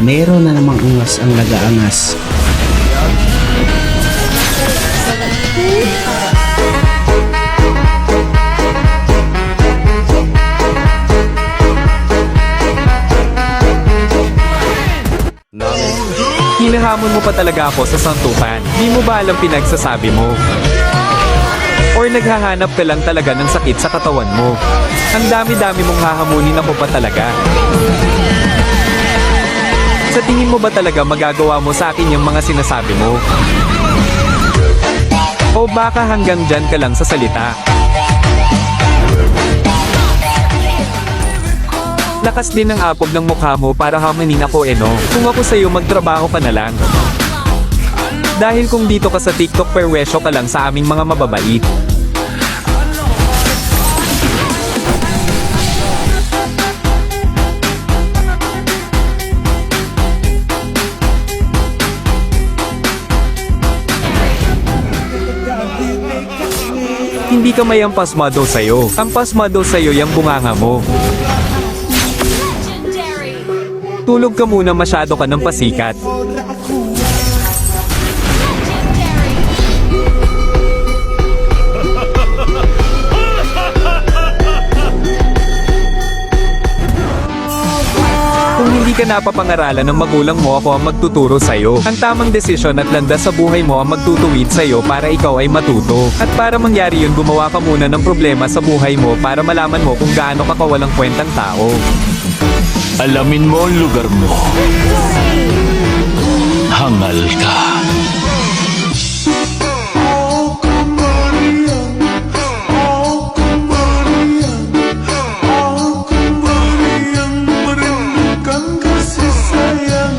Meron na namang angas ang laga-angas. Hinahamon mo pa talaga ako sa santukan. Di mo ba alam pinagsasabi mo? Or naghahanap ka lang talaga ng sakit sa katawan mo? Ang dami-dami mong hahamunin ako pa talaga. Sa tingin mo ba talaga magagawa mo sa akin yung mga sinasabi mo? O baka hanggang dyan ka lang sa salita? Lakas din ng apog ng mukha mo para hamanin ako no? Kung ako sa'yo magtrabaho ka na lang. Dahil kung dito ka sa TikTok perwesyo ka lang sa aming mga mababait. Hindi ka may ang pasmado sa'yo. Ang pasmado sa'yo yung bunganga mo. Tulog ka muna, masyado ka ng pasikat. Kung hindi ka napapangaralan ng magulang mo, ako ang magtuturo sa'yo. Ang tamang desisyon at landas sa buhay mo ang magtutuwid sa'yo para ikaw ay matuto. At para mangyari yun, gumawa ka muna ng problema sa buhay mo para malaman mo kung gaano ka kawalang kwentang tao. Alamin mo ang lugar mo. Hangal ka.